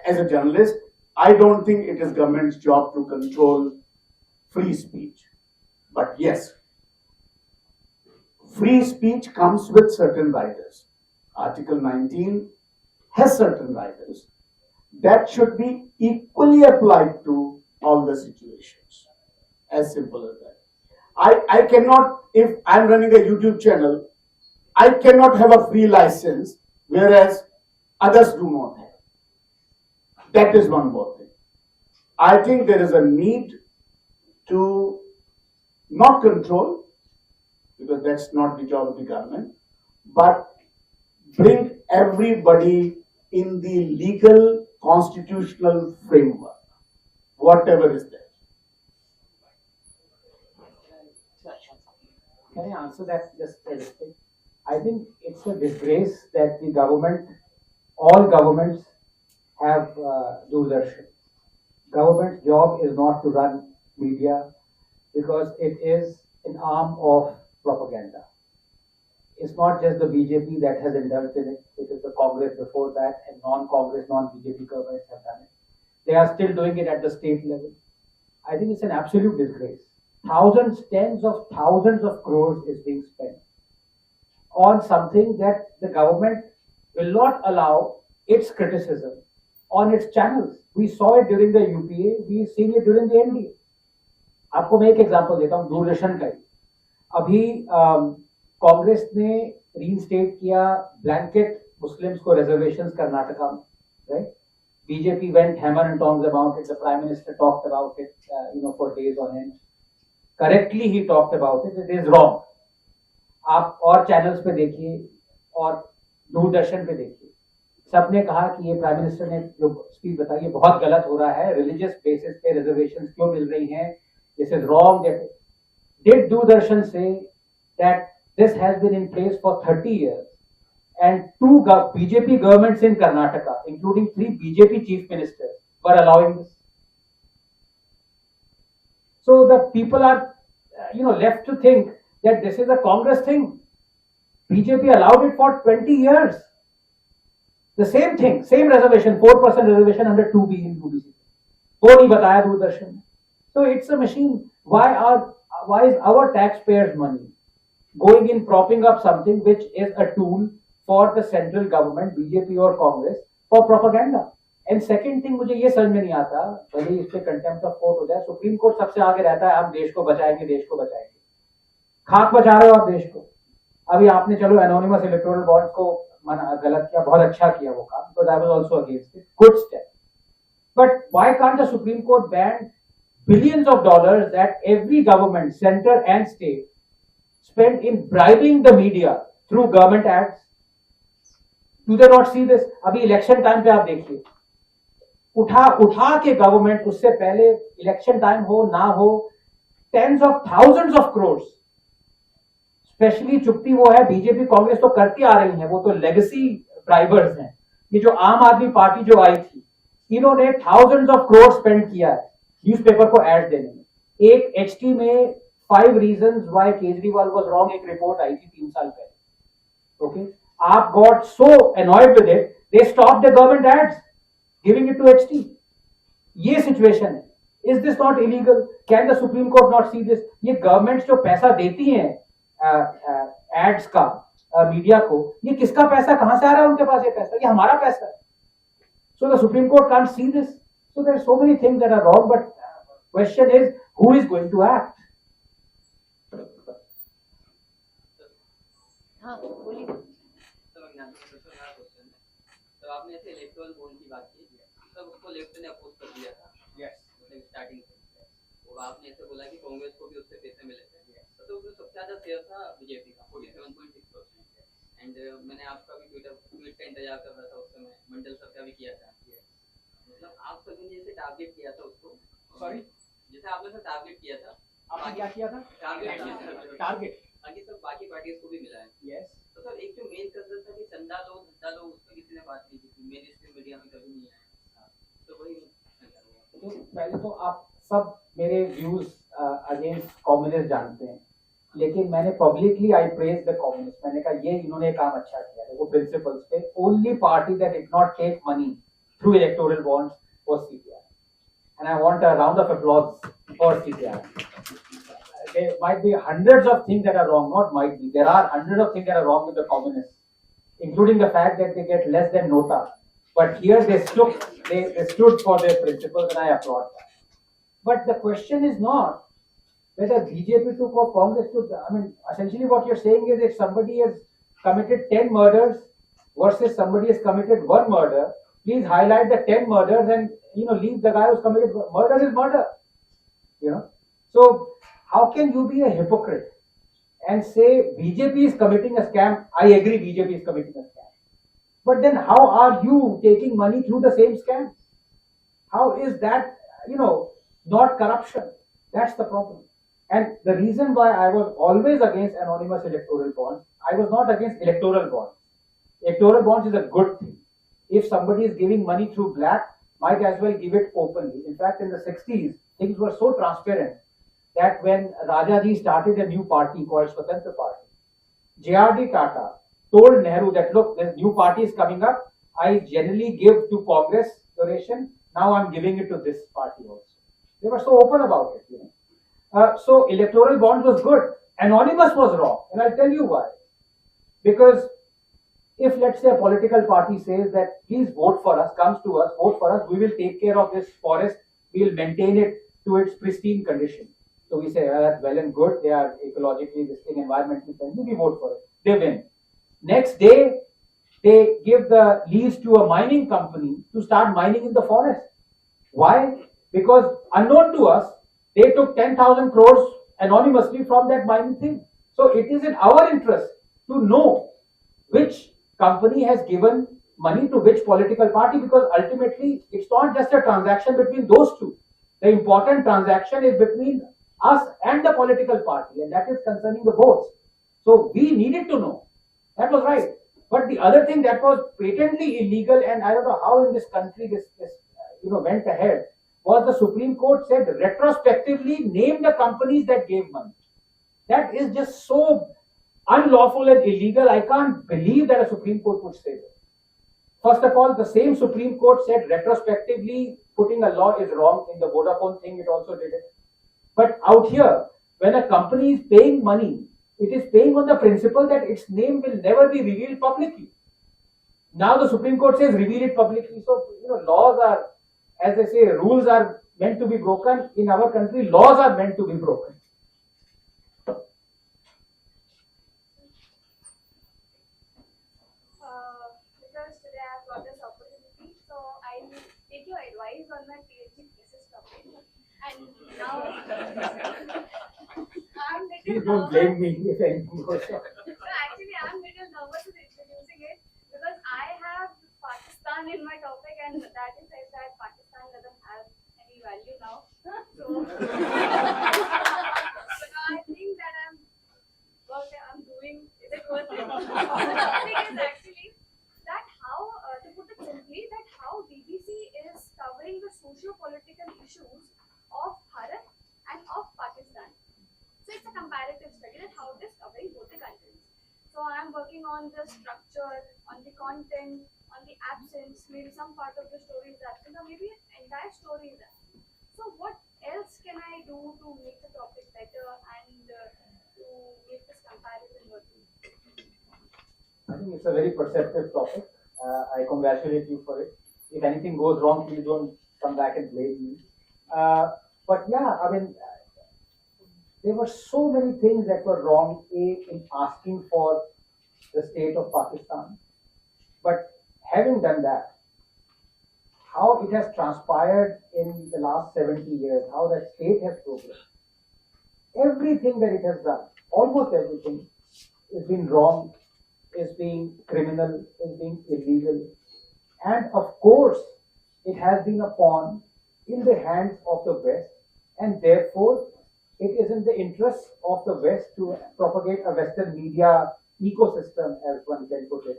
as a journalist, I don't think it is government's job to control free speech. But yes, free speech comes with certain riders. Article 19 has certain riders that should be equally applied to all the situations. As simple as that. I cannot, if I'm running a YouTube channel, I cannot have a free license, whereas others do not have. That is one more thing. I think there is a need to not control, because that's not the job of the government, but bring everybody in the legal constitutional framework, whatever is there. Can I answer that just a little bit? I think it's a disgrace that the government, all governments have Doordarshan. Government's job is not to run media because it is an arm of propaganda. It's not just the BJP that has indulged in it. It is the Congress before that, and non-Congress, non-BJP governments have done it. They are still doing it at the state level. I think it's an absolute disgrace. Thousands, tens of thousands of crores is being spent on something that the government will not allow its criticism on its channels. We saw it during the UPA, we've seen it during the NDA. आपको मैं एक example देता हूँ दूरदर्शन का ही. अभी कांग्रेस ने reinstate किया blanket Muslims को रिजर्वेशंस कर्नाटका में, right? BJP went hammer and tongs about it. The Prime Minister talked about it, for days on end. Correctly, he talked about it. It is wrong. आप और चैनल्स पे देखिए और दूरदर्शन पे देखिए, सबने कहा कि ये प्राइम मिनिस्टर ने जो स्पीच बताई है बहुत गलत हो रहा है, रिलीजियस बेसिस पे रिजर्वेशंस क्यों मिल रही हैं, this is wrong. Did Doordarshan say that this has been in place for 30 years and two BJP governments in Karnataka, including 3 BJP chief ministers, were allowing this? So the people are, left to think that this is a Congress thing. BJP allowed it for 20 years. The same thing, same reservation, 4% reservation under 2B in UBC. वो नहीं बताया दूरदर्शन ने. So it's a machine. Why is our taxpayers' money going in propping up something which is a tool for the central government, BJP or Congress, for propaganda? And second thing, मुझे ये समझ में नहीं आता, भले इस पे कंटेम्प्ट ऑफ कोर्ट हो जाए, सुप्रीम कोर्ट सबसे आगे रहता है, हम देश को बचाएंगे, देश को बचाएंगे. खाक बचा रहे हो आप देश को. अभी आपने चलो एनोनिमस इलेक्टोरल बॉन्ड को गलत किया, बहुत अच्छा किया वो काम, because I was also against it. Good step. But why can't the Supreme Court ban billions of dollars that every government, center and state, spent in bribing the media through government ads? Do they not see this? अभी election time पे आप देखिए, उठा के government उससे पहले election time हो ना हो, tens of thousands of crores. Specially चुप्पी वो है, बीजेपी कांग्रेस तो करती आ रही है, वो तो लेगेसी ब्राइबर्स हैं. ये जो आम आदमी पार्टी जो आई थी, इन्होंने थाउजेंड्स ऑफ करोड़ स्पेंड किया है न्यूज़पेपर को ऐड देने में. एक एचटी में 5 reasons why Kejriwal was wrong एक रिपोर्ट आई थी 3 साल पहले. ओके, आप got so annoyed with it, they stopped the government ads, giving it to HT. ये सिचुएशन है. Is this not illegal? Can the Supreme Court not see this? ये governments जो पैसा देती हैं एड्स का मीडिया को, ये किसका पैसा, कहां से आ रहा है उनके पास ये पैसा? ये हमारा पैसा है. So the Supreme Court can't see this. So there are so many things that are wrong, but question is who is going to act? हाँ बोलिए. तो आपने ऐसे इलेक्टोरल बॉन्ड की बात की, तब उसको लेफ्ट ने अपोज कर दिया था. Yes. स्टार्टिंग से. और आपने ऐसे बोला कि कांग्रेस को भी उससे पैसे मिले थे. तो उसमें सबसे ज्यादा शेयर था बीजेपी का 47.6%. एंड मैंने आपका भी ट्वीट का इंतजार कर रहा था उस समय, मंडल सर का भी किया था. मतलब आप सभी ने जैसे टारगेट किया था उसको, Sorry? जैसे आपने सर टारगेट किया था, आपने क्या किया था? टारगेट. आगे सब बाकी पार्टीज को भी मिला है. Yes. तो सर एक जो मेन कंसर्न था कि चंदा लो धंधा लो, उस पर किसी ने बात नहीं की थी, मेन स्ट्रीम मीडिया में कभी नहीं आया. तो वही पूछना चाह रहा हूँ। तो पहले तो आप सब मेरे व्यूज अगेंस्ट कम्युनिस्ट जानते हैं, लेकिन मैंने publicly I praise the communist. मैंने कहा ये इन्होंने काम अच्छा किया, देखो प्रिंसिपल्स पे। Only party that did not take money through electoral bonds was CPI, and I want a round of applause for CPI. There might be hundreds of things that are wrong, not might be. There are hundreds of things that are wrong with the communists, including the fact that they get less than nota. But here they stood for their principles, and I applaud that. But the question is not whether BJP took or Congress took. I mean, essentially what you're saying is if somebody has committed 10 murders versus somebody has committed one murder, please highlight the 10 murders and leave the guy who's committed murder is murder. So how can you be a hypocrite and say BJP is committing a scam? I agree, BJP is committing a scam. But then how are you taking money through the same scam? How is that, not corruption? That's the problem. And the reason why I was always against anonymous electoral bonds, I was not against electoral bonds. Electoral bonds is a good thing. If somebody is giving money through black, might as well give it openly. In fact, in the 60s, things were so transparent that when Rajaji started a new party called Swatantra Party, J.R.D. Tata told Nehru that, look, this new party is coming up. I generally give to Congress donation. Now I'm giving it to this party also. They were so open about it. So electoral bonds was good. Anonymous was wrong. And I'll tell you why. Because if, let's say, a political party says that please vote for us, comes to us, vote for us, we will take care of this forest, we will maintain it to its pristine condition. So we say, that's well and good, they are ecologically, this thing, environmentally friendly, we vote for it. They win. Next day, they give the lease to a mining company to start mining in the forest. Why? Because unknown to us, they took 10,000 crores anonymously from that mining thing. So it is in our interest to know which company has given money to which political party, because ultimately it's not just a transaction between those two. The important transaction is between us and the political party, and that is concerning the votes. So we needed to know. That was right. But the other thing that was patently illegal, and I don't know how in this country this went ahead, was the Supreme Court said retrospectively name the companies that gave money. That is just so unlawful and illegal. I can't believe that a Supreme Court would say that. First of all, the same Supreme Court said retrospectively putting a law is wrong. In the Vodafone thing, it also did it. But out here, when a company is paying money, it is paying on the principle that its name will never be revealed publicly. Now the Supreme Court says reveal it publicly. So, laws are, as they say, rules are meant to be broken. In our country, laws are meant to be broken. Because today I've got this opportunity, so I'll take your advice on my PhD thesis topic. And now I'm Please little don't blame nervous. me if anything goes wrong. No, actually, I'm little nervous with introducing it because I have Pakistan in my topic, and that is said that Pakistan doesn't have any value now. So, I think that what I'm doing, is it worth it? The thing is actually that how, to put it simply, that how BBC is covering the socio-political issues of Bharat and of Pakistan. So it's a comparative study that how it is covering both the countries. So I'm working on the structure, on the content, on the absence, maybe some part of the story is absent, or maybe an entire story is absent. So what else can I do to make the topic better and to make this comparison working? I think it's a very perceptive topic. I congratulate you for it. If anything goes wrong, please don't come back and blame me. But yeah, I mean, there were so many things that were wrong in asking for the state of Pakistan. But having done that, how it has transpired in the last 70 years, how that state has progressed, everything that it has done, almost everything, is being wrong, is being criminal, is being illegal. And of course, it has been a pawn in the hands of the West, and therefore, it is in the interest of the West to propagate a Western media ecosystem, as one can put it,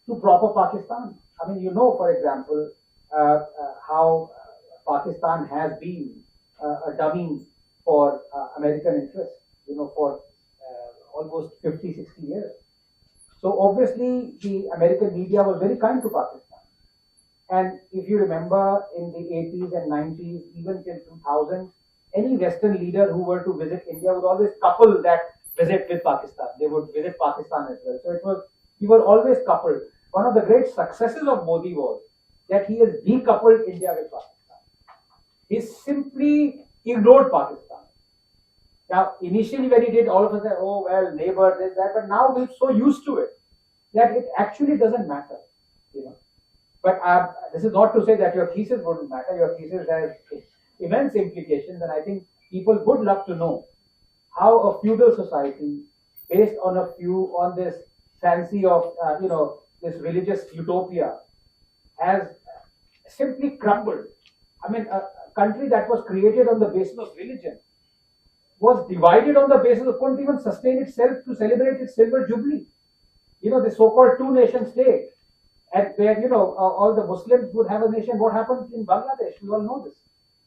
to prop up Pakistan. I mean, for example, how Pakistan has been a dummy for American interests, for almost 50, 60 years. So obviously the American media was very kind to Pakistan. And if you remember in the 80s and 90s, even till 2000, any Western leader who were to visit India would always couple that visit with Pakistan. They would visit Pakistan as well. So we were always coupled. One of the great successes of Modi was that he has decoupled India with Pakistan. He simply ignored Pakistan. Now, initially when he did, all of us said, oh, well, neighbor, this, that, but now we're so used to it that it actually doesn't matter. But this is not to say that your thesis wouldn't matter. Your thesis has immense implications, and I think people would love to know how a feudal society, based on this fancy of this religious utopia, has simply crumbled. I mean, a country that was created on the basis of religion was divided on the basis of couldn't even sustain itself to celebrate its silver jubilee. The so-called two-nation state, and where all the Muslims would have a nation. What happened in Bangladesh? We all know this.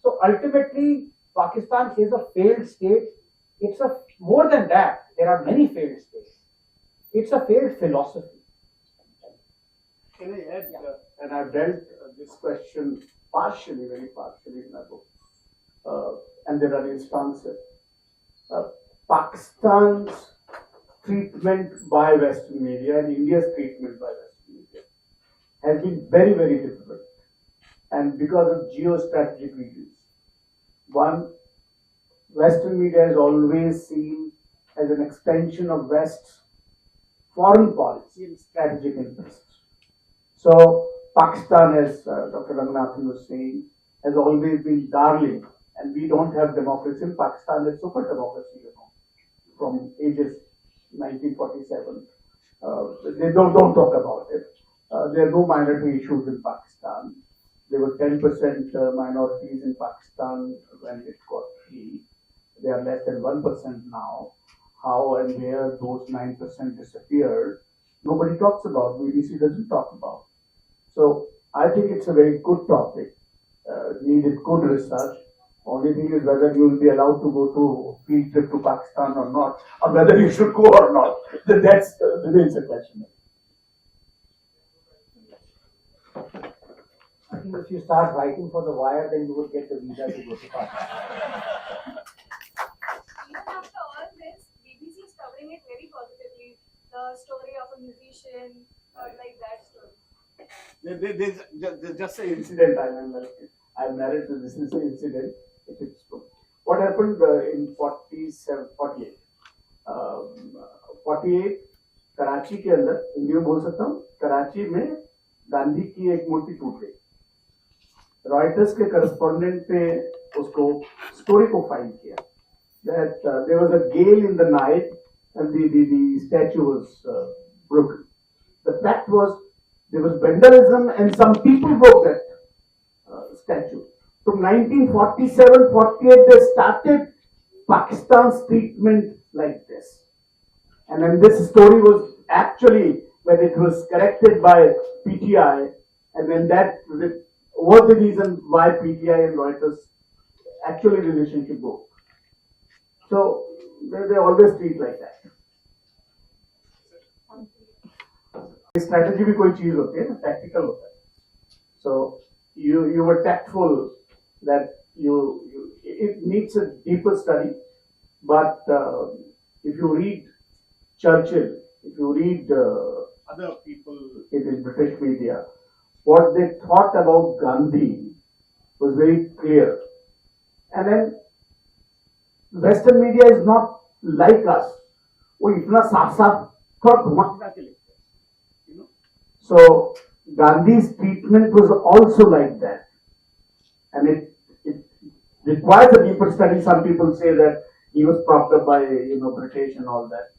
So ultimately, Pakistan is a failed state. It's more than that. There are many failed states. It's a failed philosophy. Can I add? And I've dealt this question partially, very partially in my book, and there are instances. Pakistan's treatment by Western media and India's treatment by Western media has been very, very difficult, and because of geostrategic reasons. One, Western media is always seen as an extension of West's foreign policy and strategic interests. So Pakistan, as Dr. Ranganathan was saying, has always been darling, and we don't have democracy in Pakistan. It's super democracy, from ages 1947. They don't talk about it. There are no minority issues in Pakistan. There were 10% minorities in Pakistan when it got free. They are less than 1% now. How and where those 9% disappeared, nobody talks about. BBC doesn't talk about. So I think it's a very good topic. Needed good research. Only thing is whether you will be allowed to go to field trip to Pakistan or not, or whether you should go or not. That's remains a question. I think if you start writing for the Wire, then you would get the visa to go to Pakistan. Even after all this, BBC is covering it very positively. The story of a musician, like that story. There's just an incident. I'm married to this incident. It's true. What happened in 48? 48 Karachi के अंदर, हिंदी में बोल सकता हूँ, कराची में गांधी की एक मूर्ति टूट गई. रॉयटर्स के करस्पॉन्डेंट ने उसको स्टोरी को फाइंड किया that there was a gale in the night and the statue was broken. The fact was there was vandalism and some people broke that statue. From 1947-48 they started Pakistan's treatment like this. And then this story was actually, when it was corrected by PTI, and then that was the reason why PTI and Reuters actually relationship broke. So they always treat like that. Strategy भी कोई चीज होती है ना, tactical होता है. So you were tactful that it needs a deeper study, but if you read Churchill, if you read other people in the British media, what they thought about Gandhi was very clear. And then Western media is not like us. वो इतना साफ साफ थोड़ा घुमा फिरा के लिखते हैं, So Gandhi's treatment was also like that, and it requires a deeper study. Some people say that he was propped up by British and all that.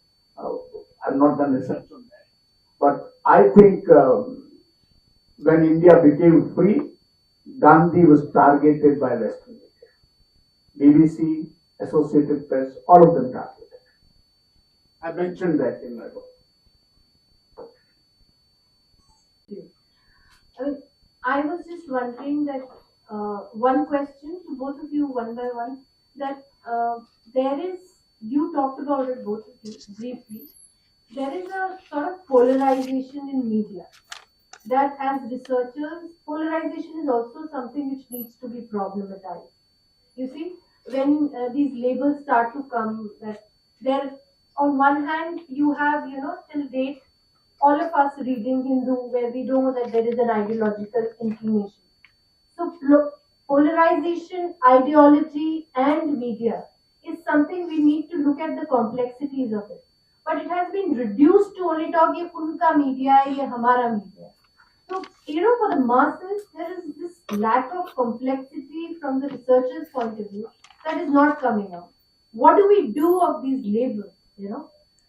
I've not done research on that, but I think when India became free, Gandhi was targeted by Western media, BBC, Associated Press, all of them targeted. I mentioned that in my book. I was just wondering that one question to both of you, one by one. That there is, you talked about it, both of you, briefly. There is a sort of polarization in media. That as researchers, polarization is also something which needs to be problematized. You see, when these labels start to come, that there, on one hand, you have, till date, all of us reading Hindu, where we know that there is an ideological inclination. So, polarization, ideology, and media is something we need to look at the complexities of it. But it has been reduced to only talk ye unka media hai, ye hamara media hai. So, for the masses, there is this lack of complexity from the researcher's point of view that is not coming out. What do we do of these labels,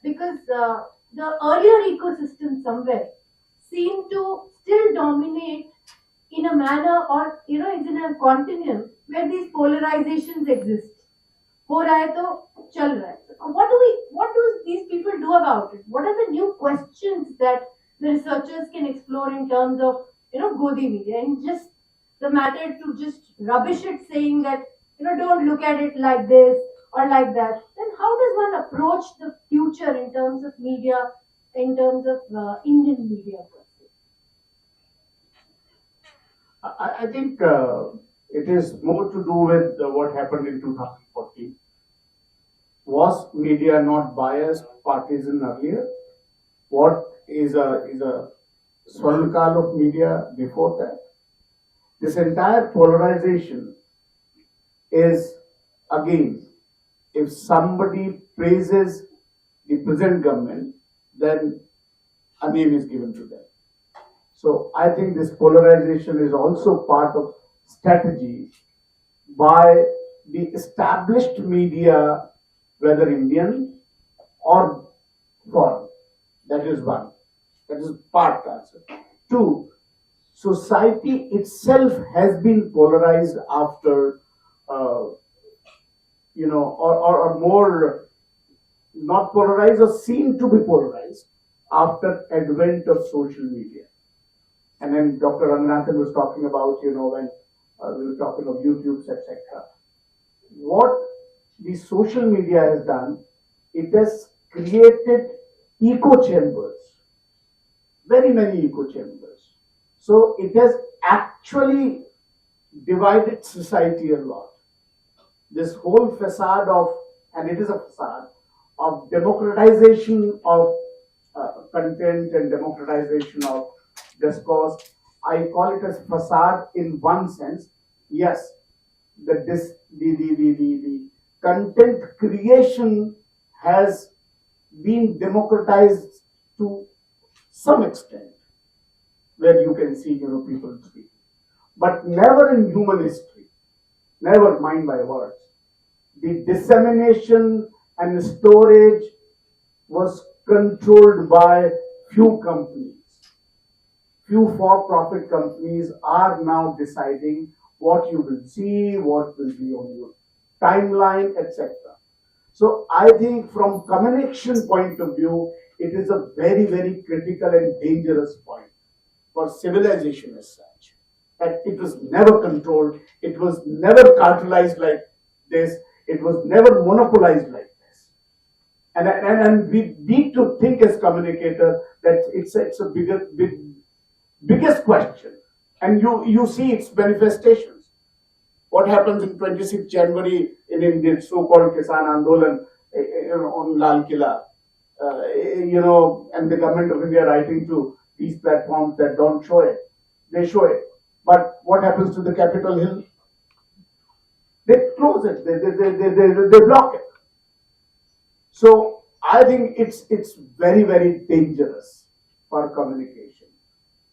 Because the earlier ecosystem somewhere seem to still dominate in a manner, or is in a continuum where these polarizations exist. हो रहा है तो चल रहा है. What do these people do about it? What are the new questions that the researchers can explore in terms of Godi media, and just the matter to just rubbish it, saying that don't look at it like this or like that? Then how does one approach the future in terms of media, in terms of Indian media? I think it is more to do with what happened in 2014. Was media not biased, partisan earlier? What is a Swarnakal of media before that? This entire polarization is, again, if somebody praises the present government, then a name is given to them. So I think this polarization is also part of strategy by the established media, whether Indian or foreign. That is one. That is part answer. Two, society itself has been polarized after, or more not polarized or seen to be polarized after advent of social media. And then Dr. Ranganathan was talking about, when we were talking of YouTubes, etc. What the social media has done, it has created echo chambers, very many echo chambers. So it has actually divided society a lot. This whole facade of, and it is a facade, of democratization of content and democratization of discourse. I call it as facade in one sense. Yes, the content creation has been democratized to some extent, where you can see people speak, but never in human history, never mind my words. The dissemination and storage was controlled by few companies. Few for-profit companies are now deciding what you will see, what will be on your timeline, etc. So I think from communication point of view, it is a very, very critical and dangerous point for civilization as such. That it was never controlled, it was never cartelized like this, it was never monopolized like this. And we need to think as communicator that it's a biggest question. And you see its manifestations. What happens in 26th January in India, so-called Kisan Andolan on Lal Killa, and the government of India writing to these platforms that don't show it. They show it. But what happens to the Capitol Hill? They close it. They block it. So I think it's very, very dangerous for communication.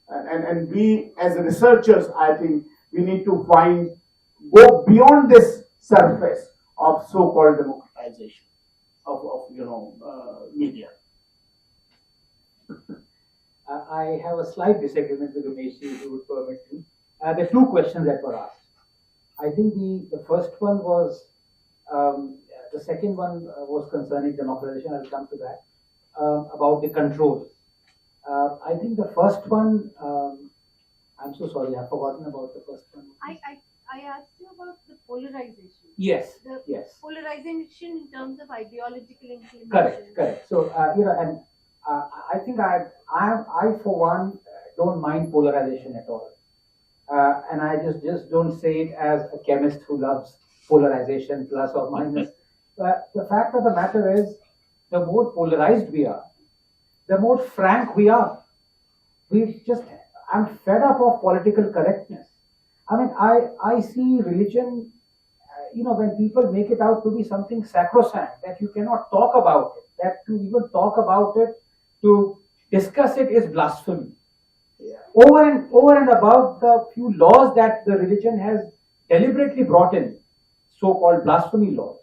And we as researchers, I think we need to go beyond this surface of so-called democratization of media. I have a slight disagreement with Umesh, if you would permit me. There are two questions that were asked. I think the first one was, the second one was concerning democratization. I'll come to that. About the control. I think the first one, I'm so sorry, I've forgotten about the first one. I asked you about the polarization. Yes, The yes. polarization in terms of ideological inclination. Correct, correct. So, and I think I for one don't mind polarization at all. And I just don't say it as a chemist who loves polarization plus or minus. The fact of the matter is, the more polarized we are, the more frank we are. We just, I'm fed up of political correctness. I mean, I see religion, when people make it out to be something sacrosanct, that you cannot talk about it, that to even talk about it, to discuss it is blasphemy. Over and above the few laws that the religion has deliberately brought in, so-called blasphemy laws.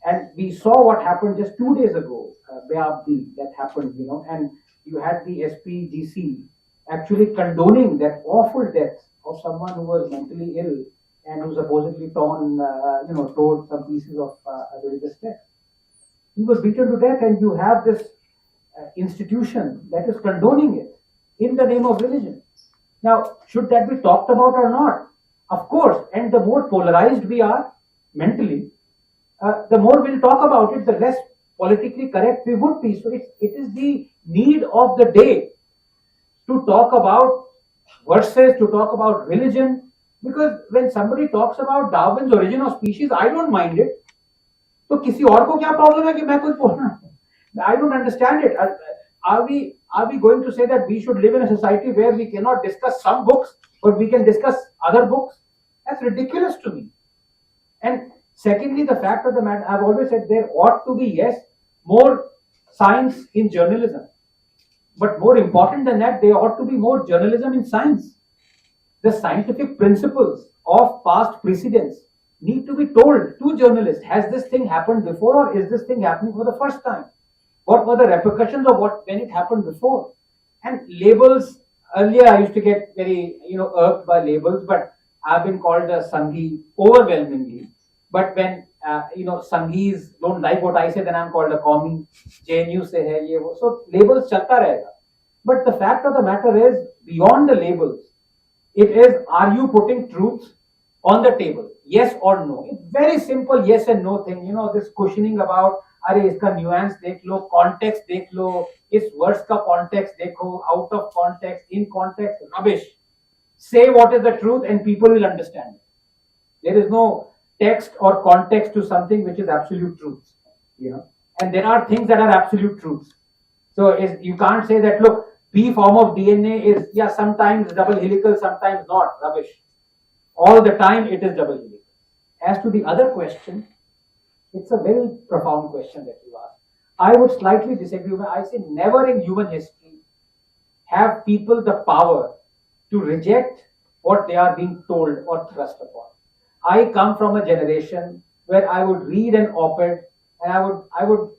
And we saw what happened just 2 days ago, Beabdi, that happened, and you had the SPGC actually condoning that awful death of someone who was mentally ill and who supposedly tore some pieces of a religious text. He was beaten to death, and you have this institution that is condoning it in the name of religion. Now, should that be talked about or not? Of course, and the more polarized we are mentally, the more we'll talk about it, the less politically correct we would be. So it is the need of the day to talk about verses, to talk about religion, because when somebody talks about Darwin's Origin of Species, I don't mind it. तो किसी और को क्या problem है कि मैं कुछ बोल रहा हूँ? I don't understand it. Are we going to say that we should live in a society where we cannot discuss some books, but we can discuss other books? That's ridiculous to me. And secondly, the fact of the matter, I've always said there ought to be, yes, more science in journalism. But more important than that, there ought to be more journalism in science. The scientific principles of past precedents need to be told to journalists. Has this thing happened before, or is this thing happening for the first time? What were the repercussions of when it happened before? And labels, earlier I used to get very, irked by labels, but I've been called a Sanghi overwhelmingly. But when, Sanghis don't like what I say, then I'm called a commie. JNU se hai, ye wo. So labels chalta rahega. But the fact of the matter is, beyond the labels, it is, are you putting truth on the table? Yes or no? It's very simple yes and no thing. This cushioning about, अरे इसका nuance देख लो, context देख लो, इस words का context देखो, out of context, in context, rubbish. Say what is the truth and people will understand it. There is no text or context to something which is absolute truth. And there are things that are absolute truths. So you can't say that, look, P form of DNA is, sometimes double helical, sometimes not. Rubbish. All the time it is double helical. As to the other question, it's a very profound question that you asked. I would slightly disagree. I say never in human history have people the power to reject what they are being told or thrust upon. I come from a generation where I would read an op-ed and I would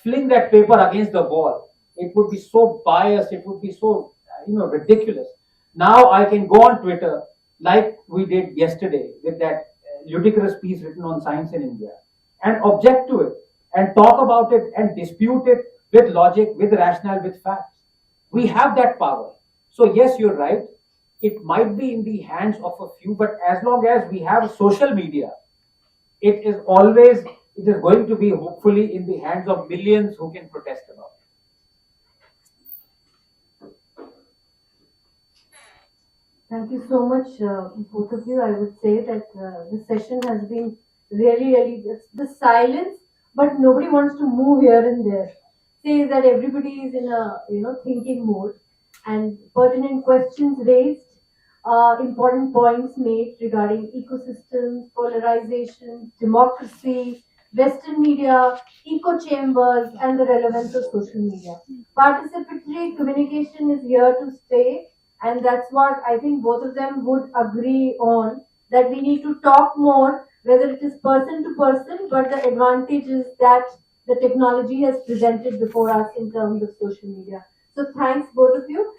fling that paper against the wall. It would be so biased, it would be so ridiculous. Now I can go on Twitter like we did yesterday with that ludicrous piece written on science in India and object to it and talk about it and dispute it with logic, with rationale, with facts. We have that power. So yes, you're right. It might be in the hands of a few, but as long as we have social media, it is going to be hopefully in the hands of millions who can protest about it. Thank you so much, both of you. I would say that the session has been really, the silence, but nobody wants to move here and there. Says that everybody is in a thinking mode, and pertinent questions raised, important points made regarding ecosystems, polarization, democracy, Western media, echo chambers, and the relevance of social media. Participatory communication is here to stay, and that's what I think both of them would agree on, that we need to talk more, whether it is person to person, but the advantages that the technology has presented before us in terms of social media. So thanks both of you.